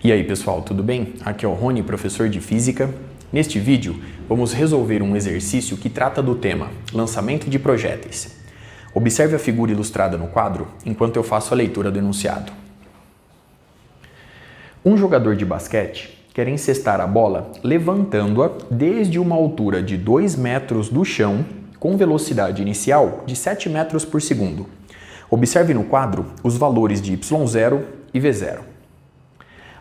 E aí pessoal, tudo bem? Aqui é o Rony, professor de Física. Neste vídeo, vamos resolver um exercício que trata do tema lançamento de projéteis. Observe a figura ilustrada no quadro enquanto eu faço a leitura do enunciado. Um jogador de basquete quer encestar a bola levantando-a desde uma altura de 2 metros do chão com velocidade inicial de 7 metros por segundo. Observe no quadro os valores de y0 e v0.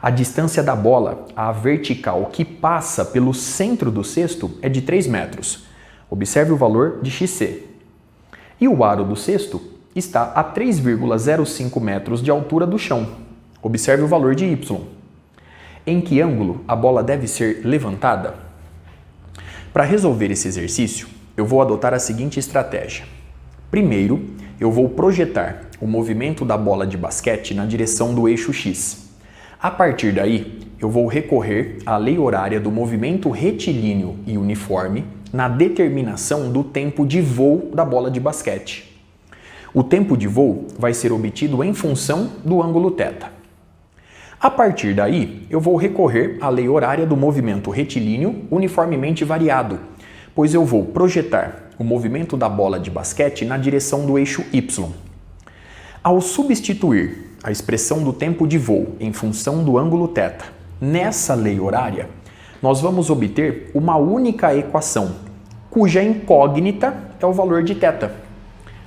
A distância da bola à vertical que passa pelo centro do cesto é de 3 metros. Observe o valor de xc. E o aro do cesto está a 3,05 metros de altura do chão. Observe o valor de y. Em que ângulo a bola deve ser levantada? Para resolver esse exercício, eu vou adotar a seguinte estratégia. Primeiro, eu vou projetar o movimento da bola de basquete na direção do eixo x. A partir daí, eu vou recorrer à lei horária do movimento retilíneo e uniforme na determinação do tempo de voo da bola de basquete. O tempo de voo vai ser obtido em função do ângulo θ. A partir daí, eu vou recorrer à lei horária do movimento retilíneo uniformemente variado, pois eu vou projetar o movimento da bola de basquete na direção do eixo y. Ao substituir a expressão do tempo de voo em função do ângulo θ nessa lei horária, nós vamos obter uma única equação, cuja incógnita é o valor de θ.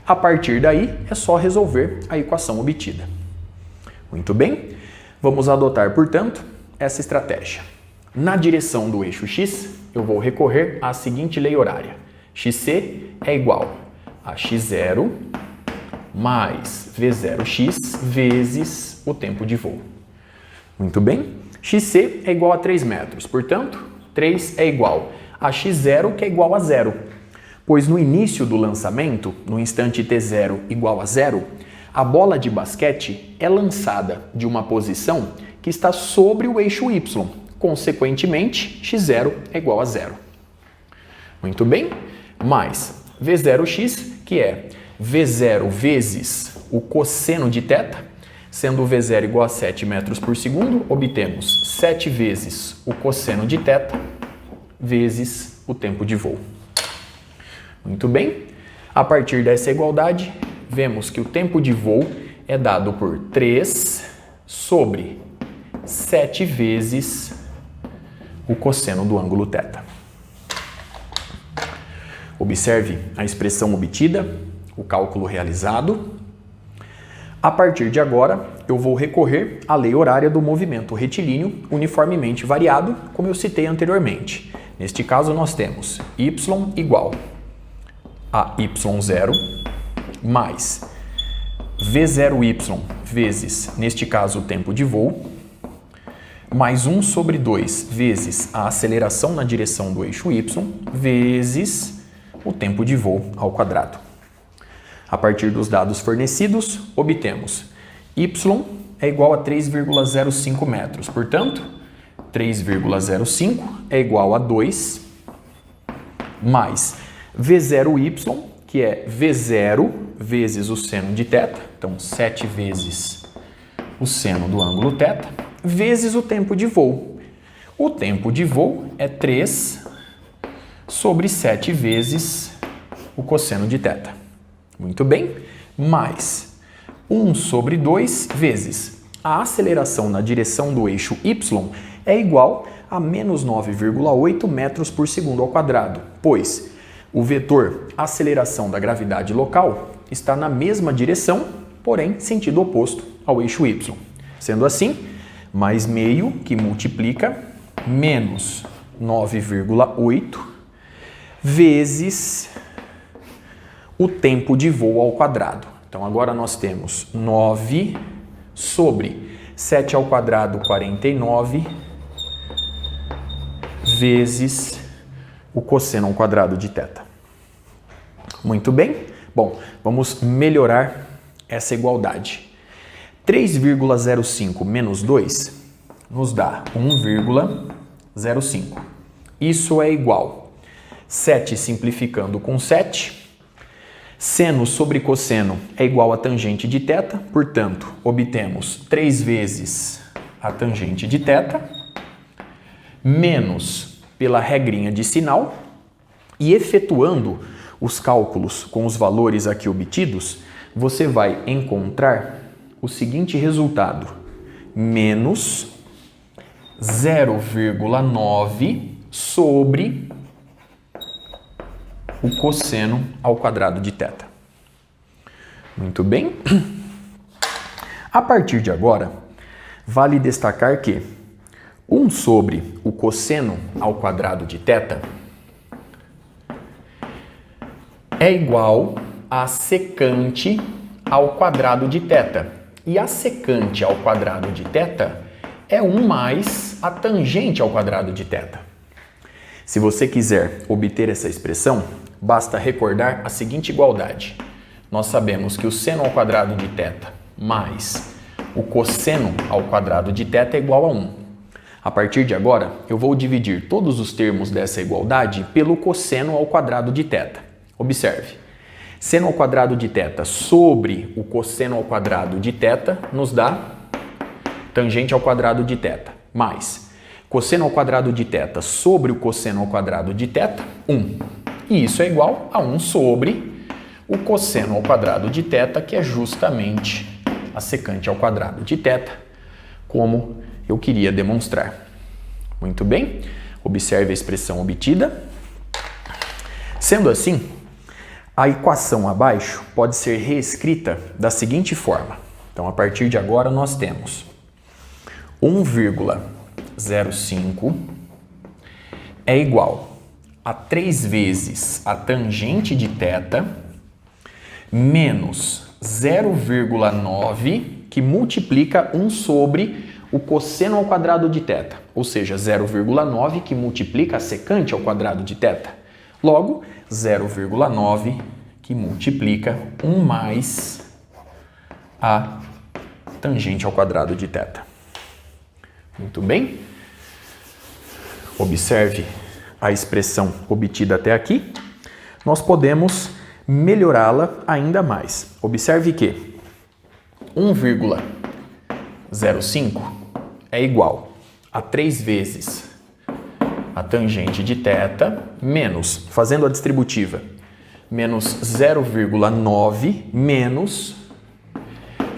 A partir daí, é só resolver a equação obtida. Muito bem, vamos adotar, portanto, essa estratégia. Na direção do eixo x, eu vou recorrer à seguinte lei horária. xc é igual a x0 mais v0x vezes o tempo de voo. Muito bem? xc é igual a 3 metros, portanto, 3 é igual a x0, que é igual a 0. Pois no início do lançamento, no instante t0 igual a 0, a bola de basquete é lançada de uma posição que está sobre o eixo y. Consequentemente, x0 é igual a 0. Muito bem? Mais v0x, que é v0 vezes o cosseno de θ, sendo v0 igual a 7 metros por segundo, obtemos 7 vezes o cosseno de θ vezes o tempo de voo. Muito bem? A partir dessa igualdade, vemos que o tempo de voo é dado por 3 sobre 7 vezes o cosseno do ângulo θ. Observe a expressão obtida, o cálculo realizado. A partir de agora, eu vou recorrer à lei horária do movimento retilíneo uniformemente variado, como eu citei anteriormente. Neste caso, nós temos y igual a y0 mais v0y vezes, neste caso, o tempo de voo, mais 1 sobre 2 vezes a aceleração na direção do eixo y, vezes o tempo de voo ao quadrado. A partir dos dados fornecidos, obtemos y é igual a 3,05 metros. Portanto, 3,05 é igual a 2 mais v0y, que é v0 vezes o seno de θ, então 7 vezes o seno do ângulo θ, vezes o tempo de voo. O tempo de voo é 3 sobre 7 vezes o cosseno de θ. Muito bem? Mais 1 sobre 2 vezes a aceleração na direção do eixo y é igual a menos 9,8 metros por segundo ao quadrado, pois o vetor aceleração da gravidade local está na mesma direção, porém sentido oposto ao eixo y. Sendo assim, mais meio que multiplica menos 9,8 vezes o tempo de voo ao quadrado. Então agora nós temos 9 sobre 7 ao quadrado, 49, vezes o cosseno ao quadrado de θ. Muito bem? Bom, vamos melhorar essa igualdade. 3,05 menos 2 nos dá 1,05. Isso é igual 7 simplificando com 7. Seno sobre cosseno é igual a tangente de θ, portanto, obtemos 3 vezes a tangente de θ, menos pela regrinha de sinal, e efetuando os cálculos com os valores aqui obtidos, você vai encontrar o seguinte resultado: menos 0,9 sobre o cosseno ao quadrado de θ. Muito bem. A partir de agora, vale destacar que 1 sobre o cosseno ao quadrado de θ é igual a secante ao quadrado de θ. E a secante ao quadrado de θ é 1 mais a tangente ao quadrado de θ. Se você quiser obter essa expressão, basta recordar a seguinte igualdade. Nós sabemos que o seno ao quadrado de θ mais o cosseno ao quadrado de θ é igual a 1. A partir de agora, eu vou dividir todos os termos dessa igualdade pelo cosseno ao quadrado de θ. Observe, seno ao quadrado de θ sobre o cosseno ao quadrado de θ nos dá tangente ao quadrado de θ, mais cosseno ao quadrado de θ sobre o cosseno ao quadrado de θ, 1. E isso é igual a 1 sobre o cosseno ao quadrado de θ, que é justamente a secante ao quadrado de θ, como eu queria demonstrar. Muito bem, observe a expressão obtida. Sendo assim, a equação abaixo pode ser reescrita da seguinte forma. Então, a partir de agora, nós temos 1,05 é igual a 3 vezes a tangente de θ menos 0,9 que multiplica 1 sobre o cosseno ao quadrado de θ, ou seja, 0,9 que multiplica a secante ao quadrado de θ. Logo, 0,9 que multiplica 1 mais a tangente ao quadrado de θ. Muito bem. Observe a expressão obtida até aqui. Nós podemos melhorá-la ainda mais. Observe que 1,05 é igual a 3 vezes a tangente de θ menos, fazendo a distributiva, menos 0,9 menos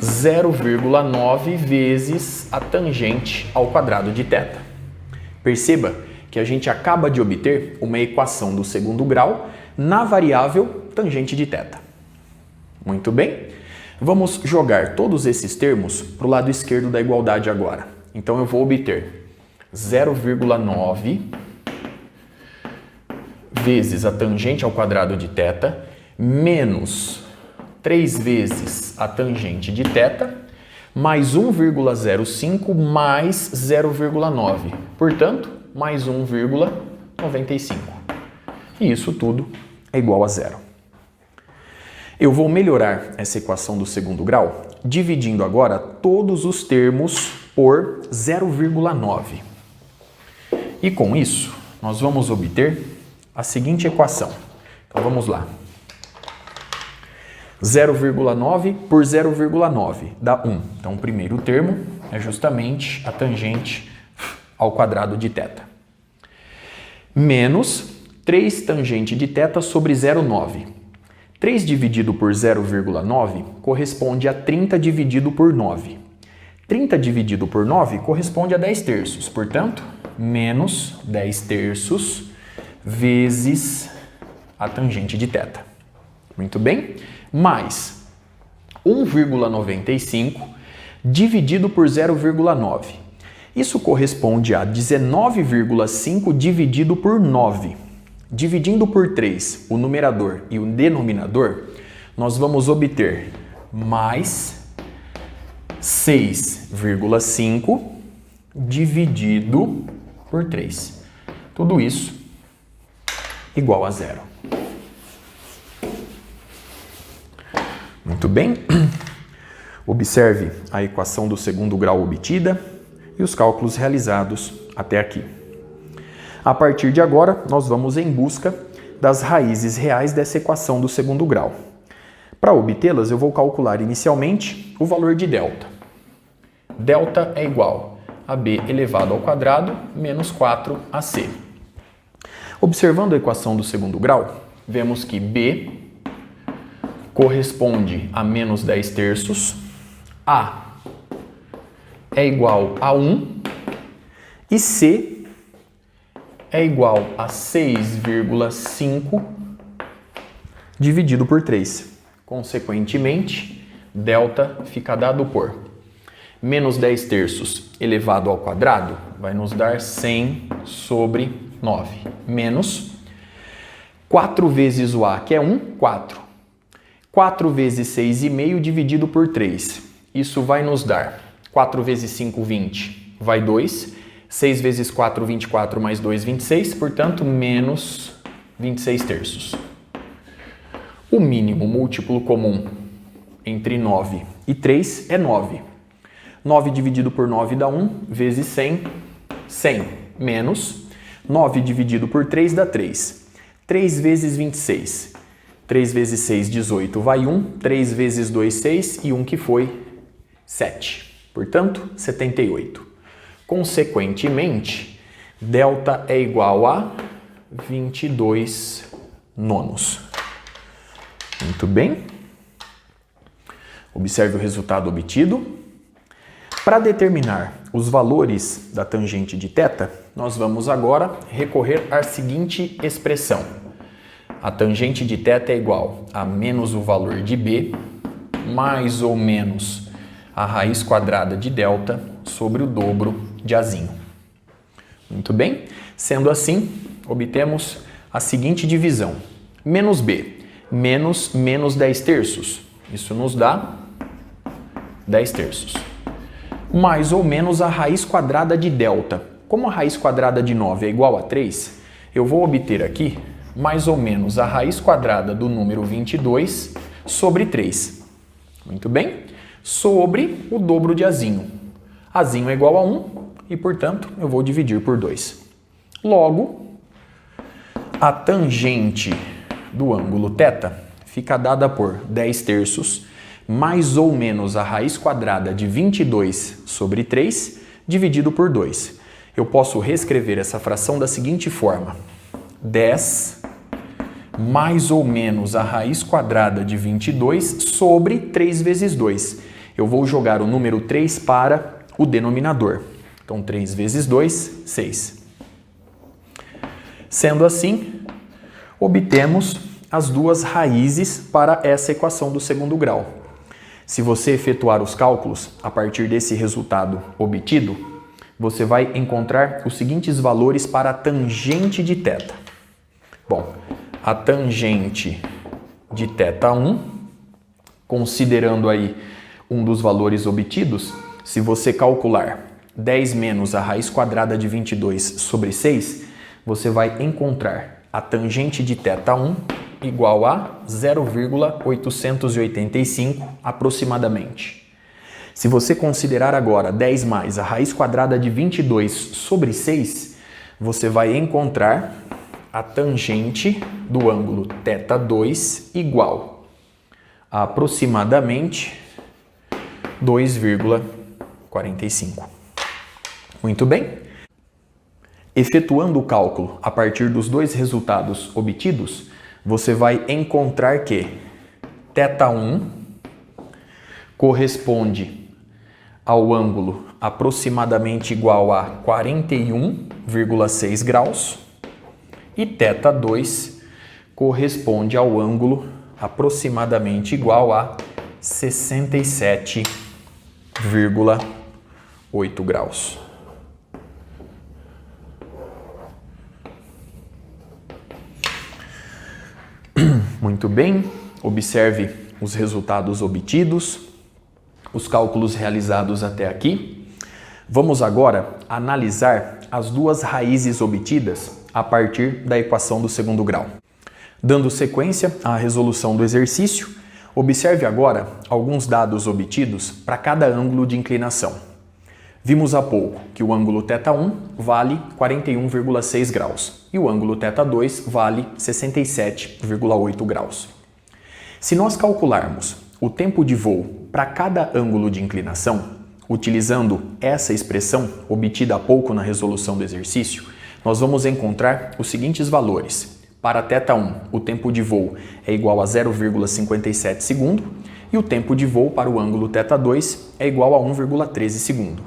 0,9 vezes a tangente ao quadrado de θ. Perceba que a gente acaba de obter uma equação do segundo grau na variável tangente de θ. Muito bem. Vamos jogar todos esses termos para o lado esquerdo da igualdade agora. Então eu vou obter 0,9 vezes a tangente ao quadrado de θ menos 3 vezes a tangente de θ mais 1,05 mais 0,9. Portanto, mais 1,95. E isso tudo é igual a zero. Eu vou melhorar essa equação do segundo grau, dividindo agora todos os termos por 0,9. E com isso, nós vamos obter a seguinte equação. Então vamos lá. 0,9 por 0,9 dá 1. Então o primeiro termo é justamente a tangente ao quadrado de θ. Menos 3 tangente de θ sobre 0,9. 3 dividido por 0,9 corresponde a 30 dividido por 9. 30 dividido por 9 corresponde a 10 terços. Portanto, menos 10 terços vezes a tangente de θ. Muito bem? Mais 1,95 dividido por 0,9. Isso corresponde a 19,5 dividido por 9. Dividindo por 3 o numerador e o denominador, nós vamos obter mais 6,5 dividido por 3. Tudo isso igual a zero. Muito bem. Observe a equação do segundo grau obtida e os cálculos realizados até aqui. A partir de agora, nós vamos em busca das raízes reais dessa equação do segundo grau. Para obtê-las, eu vou calcular inicialmente o valor de delta. Delta é igual AB elevado ao quadrado menos 4AC. Observando a equação do segundo grau, vemos que B corresponde a menos 10 terços, A é igual a 1 e C é igual a 6,5 dividido por 3. Consequentemente, delta fica dado por menos 10 terços elevado ao quadrado vai nos dar 100 sobre 9, menos 4 vezes o A, que é 1, 4. 4 vezes 6,5 dividido por 3. Isso vai nos dar 4 vezes 5, 20, vai 2. 6 vezes 4, 24, mais 2, 26. Portanto, menos 26 terços. O mínimo múltiplo comum entre 9 e 3 é 9. 9 dividido por 9 dá 1, vezes 100, 100, menos 9 dividido por 3 dá 3. 3 vezes 26. 3 vezes 6, 18, vai 1. 3 vezes 2, 6 e 1 que foi 7. Portanto, 78. Consequentemente, delta é igual a 22 nonos. Muito bem. Observe o resultado obtido. Para determinar os valores da tangente de θ, nós vamos agora recorrer à seguinte expressão. A tangente de θ é igual a menos o valor de B, mais ou menos a raiz quadrada de delta sobre o dobro de Azinho. Muito bem? Sendo assim, obtemos a seguinte divisão. Menos B, menos 10 terços. Isso nos dá 10 terços. Mais ou menos a raiz quadrada de delta. Como a raiz quadrada de 9 é igual a 3, eu vou obter aqui mais ou menos a raiz quadrada do número 22 sobre 3. Muito bem? Sobre o dobro de Azinho. Azinho é igual a 1 e, portanto, eu vou dividir por 2. Logo, a tangente do ângulo θ fica dada por 10 terços mais ou menos a raiz quadrada de 22 sobre 3 dividido por 2. Eu posso reescrever essa fração da seguinte forma. 10 mais ou menos a raiz quadrada de 22 sobre 3 vezes 2. Eu vou jogar o número 3 para o denominador. Então, 3 vezes 2, 6. Sendo assim, obtemos as duas raízes para essa equação do segundo grau. Se você efetuar os cálculos a partir desse resultado obtido, você vai encontrar os seguintes valores para a tangente de θ. Bom, a tangente de θ1, considerando aí um dos valores obtidos, se você calcular 10 menos a raiz quadrada de 22 sobre 6, você vai encontrar a tangente de θ1 igual a 0,885 aproximadamente. Se você considerar agora 10 mais a raiz quadrada de 22 sobre 6, você vai encontrar a tangente do ângulo θ2 igual a aproximadamente 2,45. Muito bem? Efetuando o cálculo a partir dos dois resultados obtidos, você vai encontrar que θ1 corresponde ao ângulo aproximadamente igual a 41,6 graus e θ2 corresponde ao ângulo aproximadamente igual a 67,8 graus. Muito bem, observe os resultados obtidos, os cálculos realizados até aqui. Vamos agora analisar as duas raízes obtidas a partir da equação do segundo grau. Dando sequência à resolução do exercício, observe agora alguns dados obtidos para cada ângulo de inclinação. Vimos há pouco que o ângulo θ1 vale 41,6 graus e o ângulo θ2 vale 67,8 graus. Se nós calcularmos o tempo de voo para cada ângulo de inclinação, utilizando essa expressão obtida há pouco na resolução do exercício, nós vamos encontrar os seguintes valores. Para θ1, o tempo de voo é igual a 0,57 segundo e o tempo de voo para o ângulo θ2 é igual a 1,13 segundo.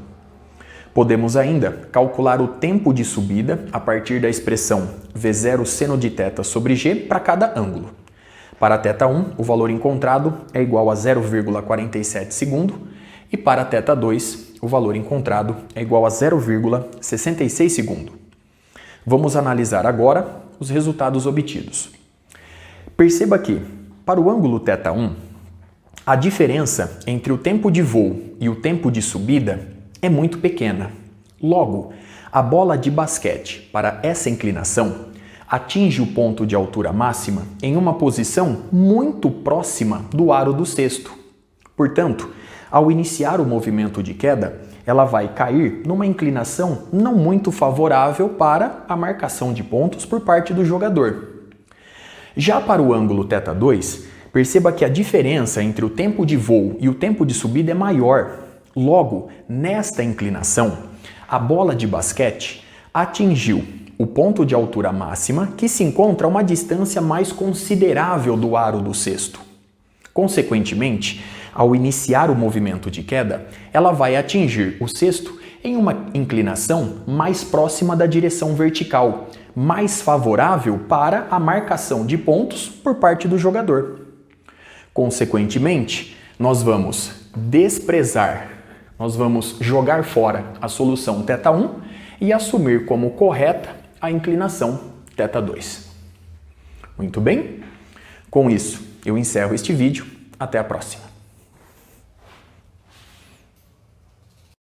Podemos ainda calcular o tempo de subida a partir da expressão V0 seno de θ sobre g para cada ângulo. Para θ1, o valor encontrado é igual a 0,47 segundo e para θ2, o valor encontrado é igual a 0,66 segundo. Vamos analisar agora os resultados obtidos. Perceba que, para o ângulo θ1, a diferença entre o tempo de voo e o tempo de subida é muito pequena. Logo, a bola de basquete, para essa inclinação, atinge o ponto de altura máxima em uma posição muito próxima do aro do cesto. Portanto, ao iniciar o movimento de queda, ela vai cair numa inclinação não muito favorável para a marcação de pontos por parte do jogador. Já para o ângulo θ2, perceba que a diferença entre o tempo de voo e o tempo de subida é maior. Logo, nesta inclinação, a bola de basquete atingiu o ponto de altura máxima que se encontra a uma distância mais considerável do aro do cesto. Consequentemente, ao iniciar o movimento de queda, ela vai atingir o cesto em uma inclinação mais próxima da direção vertical, mais favorável para a marcação de pontos por parte do jogador. Consequentemente, nós vamos desprezar, nós vamos jogar fora a solução θ1 e assumir como correta a inclinação θ2. Muito bem? Com isso, eu encerro este vídeo. Até a próxima.